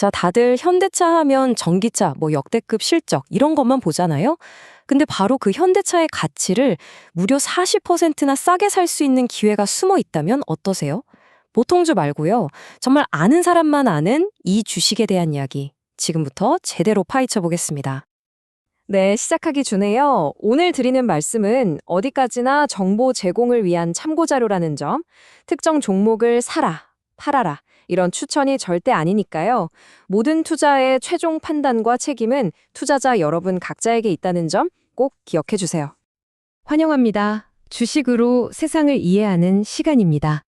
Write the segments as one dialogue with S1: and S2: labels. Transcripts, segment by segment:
S1: 자, 다들 현대차 하면 전기차, 뭐 역대급 실적 이런 것만 보잖아요. 근데 바로 그 현대차의 가치를 무려 40%나 싸게 살 수 있는 기회가 숨어 있다면 어떠세요? 보통주 말고요. 정말 아는 사람만 아는 이 주식에 대한 이야기. 지금부터 제대로 파헤쳐 보겠습니다. 네, 시작하기 전에요. 오늘 드리는 말씀은 어디까지나 정보 제공을 위한 참고 자료라는 점, 특정 종목을 사라, 팔아라, 이런 추천이 절대 아니니까요. 모든 투자의 최종 판단과 책임은 투자자 여러분 각자에게 있다는 점 꼭 기억해 주세요. 환영합니다. 주식으로 세상을 이해하는 시간입니다.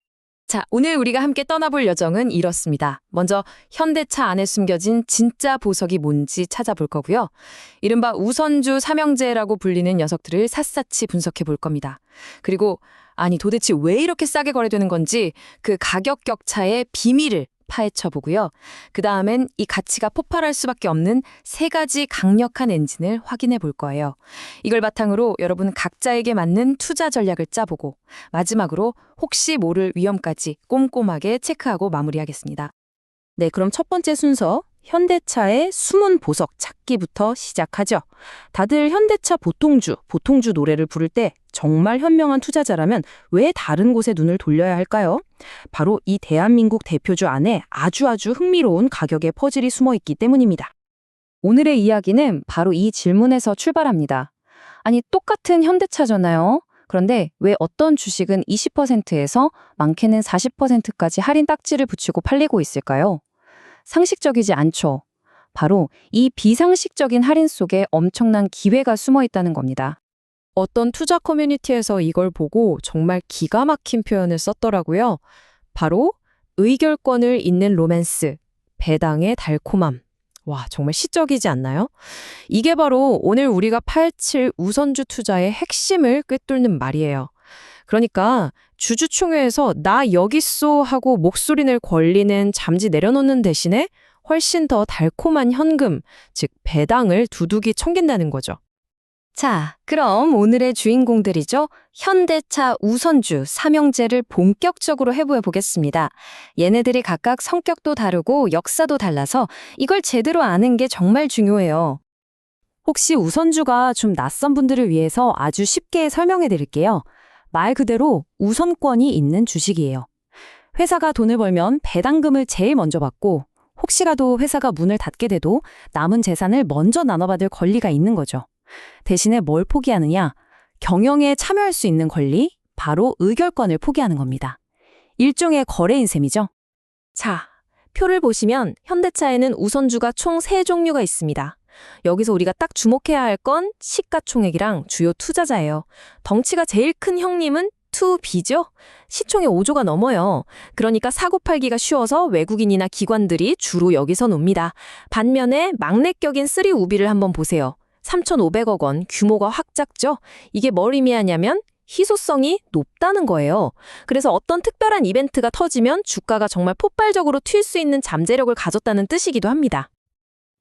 S1: 자, 오늘 우리가 함께 떠나볼 여정은 이렇습니다. 먼저 현대차 안에 숨겨진 진짜 보석이 뭔지 찾아볼 거고요. 이른바 우선주 삼형제라고 불리는 녀석들을 샅샅이 분석해 볼 겁니다. 그리고 아니 도대체 왜 이렇게 싸게 거래되는 건지 그 가격 격차의 비밀을 파헤쳐 보고요. 그 다음엔 이 가치가 폭발할 수밖에 없는 세 가지 강력한 엔진을 확인해 볼 거예요. 이걸 바탕으로 여러분 각자에게 맞는 투자 전략을 짜보고 마지막으로 혹시 모를 위험까지 꼼꼼하게 체크하고 마무리하겠습니다. 네, 그럼 첫 번째 순서 현대차의 숨은 보석 찾기부터 시작하죠. 다들 현대차 보통주 노래를 부를 때 정말 현명한 투자자라면 왜 다른 곳에 눈을 돌려야 할까요? 바로 이 대한민국 대표주 안에 아주 흥미로운 가격의 퍼즐이 숨어 있기 때문입니다. 오늘의 이야기는 바로 이 질문에서 출발합니다. 아니, 똑같은 현대차잖아요. 그런데 왜 어떤 주식은 20%에서 많게는 40%까지 할인 딱지를 붙이고 팔리고 있을까요? 상식적이지 않죠. 바로 이 비상식적인 할인 속에 엄청난 기회가 숨어 있다는 겁니다. 어떤 투자 커뮤니티에서 이걸 보고 정말 기가 막힌 표현을 썼더라고요. 바로 의결권을 잇는 로맨스, 배당의 달콤함. 와, 정말 시적이지 않나요? 이게 바로 오늘 우리가 파헤칠 우선주 투자의 핵심을 꿰뚫는 말이에요. 그러니까 주주총회에서 나 여기 있어 하고 목소리 낼 권리는 잠시 내려놓는 대신에 훨씬 더 달콤한 현금, 즉 배당을 두둑이 챙긴다는 거죠. 자, 그럼 오늘의 주인공들이죠. 현대차 우선주 삼형제를 본격적으로 해부해 보겠습니다. 얘네들이 각각 성격도 다르고 역사도 달라서 이걸 제대로 아는 게 정말 중요해요. 혹시 우선주가 좀 낯선 분들을 위해서 아주 쉽게 설명해 드릴게요. 말 그대로 우선권이 있는 주식이에요. 회사가 돈을 벌면 배당금을 제일 먼저 받고 혹시라도 회사가 문을 닫게 돼도 남은 재산을 먼저 나눠받을 권리가 있는 거죠. 대신에 뭘 포기하느냐? 경영에 참여할 수 있는 권리, 바로 의결권을 포기하는 겁니다. 일종의 거래인 셈이죠. 자, 표를 보시면 현대차에는 우선주가 총 3종류가 있습니다. 여기서 우리가 딱 주목해야 할 건 시가총액이랑 주요 투자자예요. 덩치가 제일 큰 형님은 2B죠? 시총이 5조가 넘어요. 그러니까 사고팔기가 쉬워서 외국인이나 기관들이 주로 여기서 놉니다. 반면에 막내격인 3우비를 한번 보세요. 3,500억 원, 규모가 확 작죠? 이게 뭘 의미하냐면 희소성이 높다는 거예요. 그래서 어떤 특별한 이벤트가 터지면 주가가 정말 폭발적으로 튈 수 있는 잠재력을 가졌다는 뜻이기도 합니다.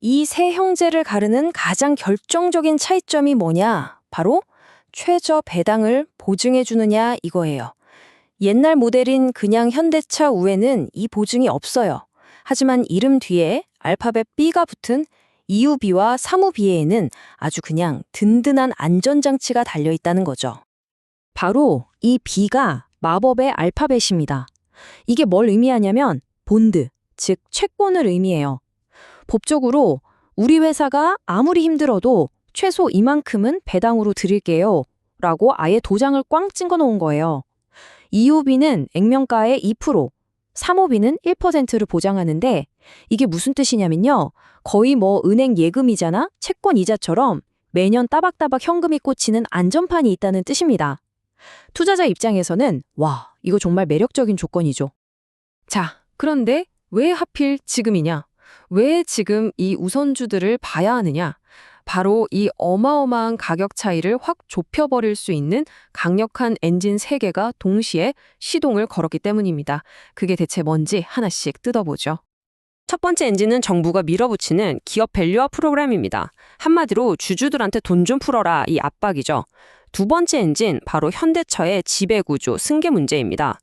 S1: 이 세 형제를 가르는 가장 결정적인 차이점이 뭐냐? 바로 최저 배당을 보증해 주느냐 이거예요. 옛날 모델인 그냥 현대차 우에는 이 보증이 없어요. 하지만 이름 뒤에 알파벳 B가 붙은 2우비와 3우비에는 아주 그냥 든든한 안전장치가 달려있다는 거죠. 바로 이 B가 마법의 알파벳입니다. 이게 뭘 의미하냐면 본드, 즉 채권을 의미해요. 법적으로 우리 회사가 아무리 힘들어도 최소 이만큼은 배당으로 드릴게요 라고 아예 도장을 꽝 찍어 놓은 거예요. 2우비는 액면가의 2%, 3우비는 1%를 보장하는데 이게 무슨 뜻이냐면요. 거의 뭐 은행 예금이자나 채권 이자처럼 매년 따박따박 현금이 꽂히는 안전판이 있다는 뜻입니다. 투자자 입장에서는 와, 이거 정말 매력적인 조건이죠. 자, 그런데 왜 하필 지금이냐? 왜 지금 이 우선주들을 봐야 하느냐? 바로 이 어마어마한 가격 차이를 확 좁혀버릴 수 있는 강력한 엔진 3개가 동시에 시동을 걸었기 때문입니다. 그게 대체 뭔지 하나씩 뜯어보죠. 첫 번째 엔진은 정부가 밀어붙이는 기업 밸류화 프로그램입니다. 한마디로 주주들한테 돈 좀 풀어라 이 압박이죠. 두 번째 엔진 바로 현대차의 지배구조, 승계 문제입니다.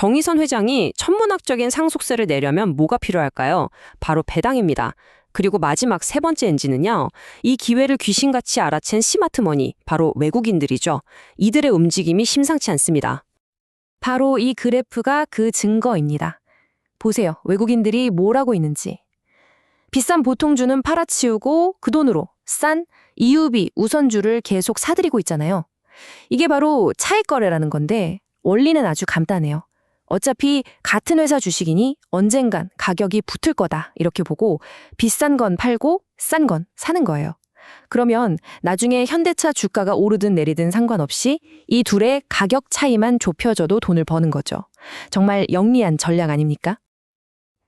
S2: 정의선 회장이 천문학적인 상속세를 내려면 뭐가 필요할까요? 바로 배당입니다. 그리고 마지막 세 번째 엔진은요. 이 기회를 귀신같이 알아챈 스마트머니, 바로 외국인들이죠. 이들의 움직임이 심상치 않습니다.
S1: 바로 이 그래프가 그 증거입니다. 보세요. 외국인들이 뭘 하고 있는지. 비싼 보통주는 팔아치우고 그 돈으로 싼 EUB 우선주를 계속 사들이고 있잖아요. 이게 바로 차익 거래라는 건데 원리는 아주 간단해요. 어차피 같은 회사 주식이니 언젠간 가격이 붙을 거다 이렇게 보고 비싼 건 팔고 싼 건 사는 거예요. 그러면 나중에 현대차 주가가 오르든 내리든 상관없이 이 둘의 가격 차이만 좁혀져도 돈을 버는 거죠. 정말 영리한 전략 아닙니까?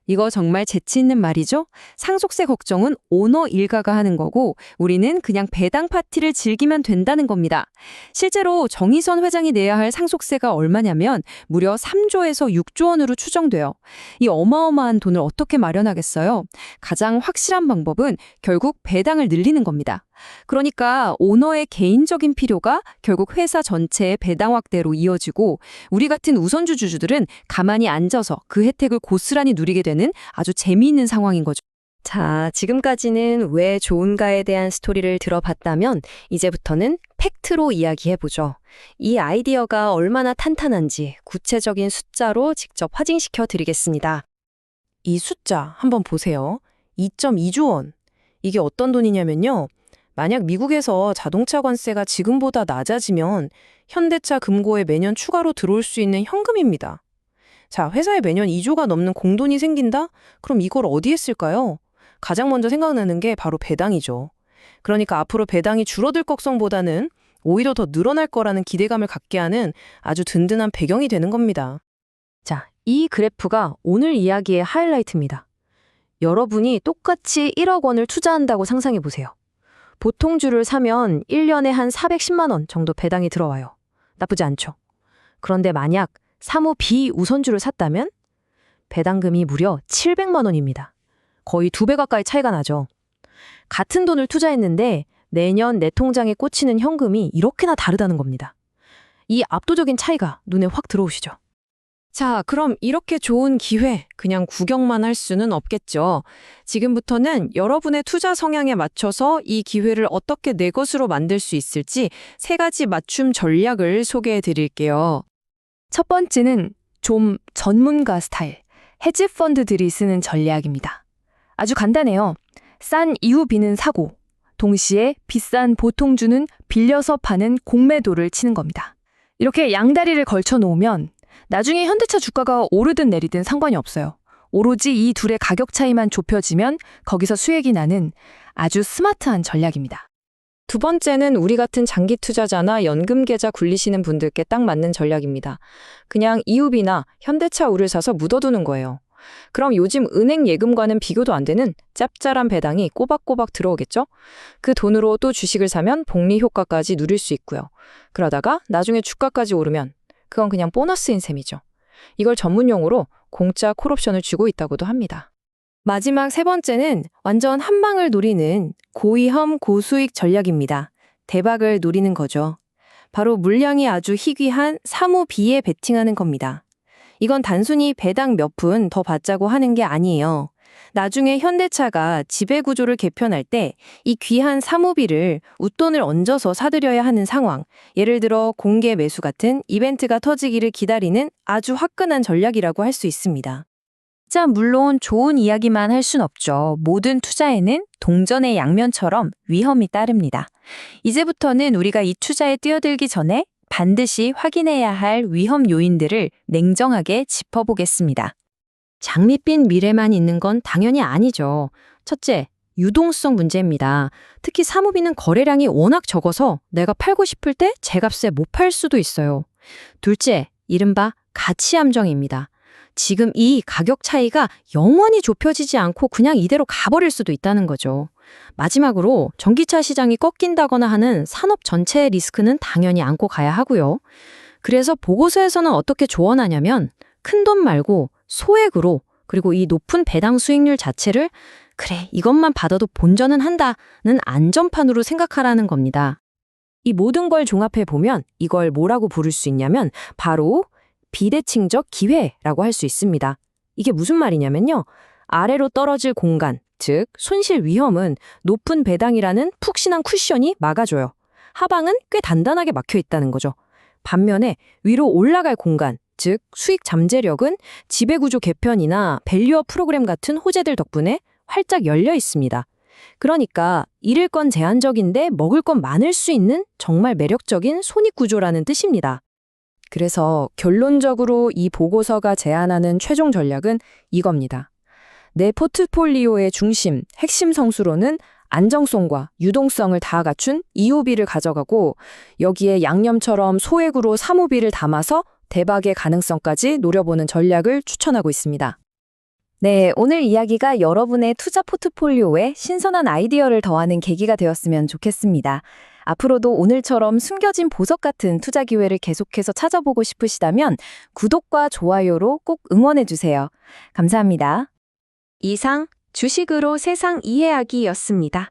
S2: 이거 정말 재치 있는 말이죠? 상속세 걱정은 오너 일가가 하는 거고 우리는 그냥 배당 파티를 즐기면 된다는 겁니다. 실제로 정의선 회장이 내야 할 상속세가 얼마냐면 무려 3조에서 6조 원으로 추정돼요. 이 어마어마한 돈을 어떻게 마련하겠어요? 가장 확실한 방법은 결국 배당을 늘리는 겁니다. 그러니까 오너의 개인적인 필요가 결국 회사 전체의 배당 확대로 이어지고 우리 같은 우선주 주주들은 가만히 앉아서 그 혜택을 고스란히 누리게 되는 아주 재미있는 상황인 거죠.
S1: 자, 지금까지는 왜 좋은가에 대한 스토리를 들어봤다면 이제부터는 팩트로 이야기해보죠. 이 아이디어가 얼마나 탄탄한지 구체적인 숫자로 직접 확인시켜 드리겠습니다. 이 숫자 한번 보세요. 2.2조 원. 이게 어떤 돈이냐면요. 만약 미국에서 자동차 관세가 지금보다 낮아지면 현대차 금고에 매년 추가로 들어올 수 있는 현금입니다. 자, 회사에 매년 2조가 넘는 공돈이 생긴다? 그럼 이걸 어디에 쓸까요? 가장 먼저 생각나는 게 바로 배당이죠. 그러니까 앞으로 배당이 줄어들 걱정보다는 오히려 더 늘어날 거라는 기대감을 갖게 하는 아주 든든한 배경이 되는 겁니다. 자, 이 그래프가 오늘 이야기의 하이라이트입니다. 여러분이 똑같이 1억 원을 투자한다고 상상해 보세요. 보통주를 사면 1년에 한 410만 원 정도 배당이 들어와요. 나쁘지 않죠. 그런데 만약 사모 비우선주를 샀다면 배당금이 무려 700만 원입니다. 거의 2배 가까이 차이가 나죠. 같은 돈을 투자했는데 내년 내 통장에 꽂히는 현금이 이렇게나 다르다는 겁니다. 이 압도적인 차이가 눈에 확 들어오시죠.
S2: 자, 그럼 이렇게 좋은 기회 그냥 구경만 할 수는 없겠죠. 지금부터는 여러분의 투자 성향에 맞춰서 이 기회를 어떻게 내 것으로 만들 수 있을지 3가지 맞춤 전략을 소개해 드릴게요.
S1: 첫 번째는 좀 전문가 스타일, 헤지 펀드들이 쓰는 전략입니다. 아주 간단해요. 싼 EUB는 사고, 동시에 비싼 보통주는 빌려서 파는 공매도를 치는 겁니다. 이렇게 양다리를 걸쳐 놓으면 나중에 현대차 주가가 오르든 내리든 상관이 없어요. 오로지 이 둘의 가격 차이만 좁혀지면 거기서 수익이 나는 아주 스마트한 전략입니다.
S2: 두 번째는 우리 같은 장기 투자자나 연금 계좌 굴리시는 분들께 딱 맞는 전략입니다. 그냥 EUB나 현대차우를 사서 묻어두는 거예요. 그럼 요즘 은행 예금과는 비교도 안 되는 짭짤한 배당이 꼬박꼬박 들어오겠죠? 그 돈으로 또 주식을 사면 복리 효과까지 누릴 수 있고요. 그러다가 나중에 주가까지 오르면 그건 그냥 보너스인 셈이죠. 이걸 전문용어로 공짜 콜옵션을 주고 있다고도 합니다.
S1: 마지막 세 번째는 완전 한 방을 노리는 고위험 고수익 전략입니다. 대박을 노리는 거죠. 바로 물량이 아주 희귀한 사모 B에 베팅하는 겁니다. 이건 단순히 배당 몇 푼 더 받자고 하는 게 아니에요. 나중에 현대차가 지배구조를 개편할 때 이 귀한 사모비를 웃돈을 얹어서 사들여야 하는 상황, 예를 들어 공개 매수 같은 이벤트가 터지기를 기다리는 아주 화끈한 전략이라고 할 수 있습니다. 자, 물론 좋은 이야기만 할 순 없죠. 모든 투자에는 동전의 양면처럼 위험이 따릅니다. 이제부터는 우리가 이 투자에 뛰어들기 전에 반드시 확인해야 할 위험 요인들을 냉정하게 짚어보겠습니다. 장밋빛 미래만 있는 건 당연히 아니죠. 첫째, 유동성 문제입니다. 특히 사모비는 거래량이 워낙 적어서 내가 팔고 싶을 때 제값에 못 팔 수도 있어요. 둘째, 이른바 가치 함정입니다. 지금 이 가격 차이가 영원히 좁혀지지 않고 그냥 이대로 가버릴 수도 있다는 거죠. 마지막으로 전기차 시장이 꺾인다거나 하는 산업 전체의 리스크는 당연히 안고 가야 하고요. 그래서 보고서에서는 어떻게 조언하냐면 큰돈 말고 소액으로 그리고 이 높은 배당 수익률 자체를 그래, 이것만 받아도 본전은 한다는 안전판으로 생각하라는 겁니다. 이 모든 걸 종합해 보면 이걸 뭐라고 부를 수 있냐면 바로 비대칭적 기회라고 할 수 있습니다. 이게 무슨 말이냐면요. 아래로 떨어질 공간, 즉 손실 위험은 높은 배당이라는 푹신한 쿠션이 막아줘요. 하방은 꽤 단단하게 막혀 있다는 거죠. 반면에 위로 올라갈 공간, 즉 수익 잠재력은 지배구조 개편이나 밸류업 프로그램 같은 호재들 덕분에 활짝 열려 있습니다. 그러니까 잃을 건 제한적인데 먹을 건 많을 수 있는 정말 매력적인 손익구조라는 뜻입니다. 그래서 결론적으로 이 보고서가 제안하는 최종 전략은 이겁니다. 내 포트폴리오의 중심, 핵심 성수로는 안정성과 유동성을 다 갖춘 EOB를 가져가고 여기에 양념처럼 소액으로 사모비를 담아서 대박의 가능성까지 노려보는 전략을 추천하고 있습니다.
S3: 네, 오늘 이야기가 여러분의 투자 포트폴리오에 신선한 아이디어를 더하는 계기가 되었으면 좋겠습니다. 앞으로도 오늘처럼 숨겨진 보석 같은 투자 기회를 계속해서 찾아보고 싶으시다면 구독과 좋아요로 꼭 응원해주세요. 감사합니다.
S2: 이상 주식으로 세상 이해하기였습니다.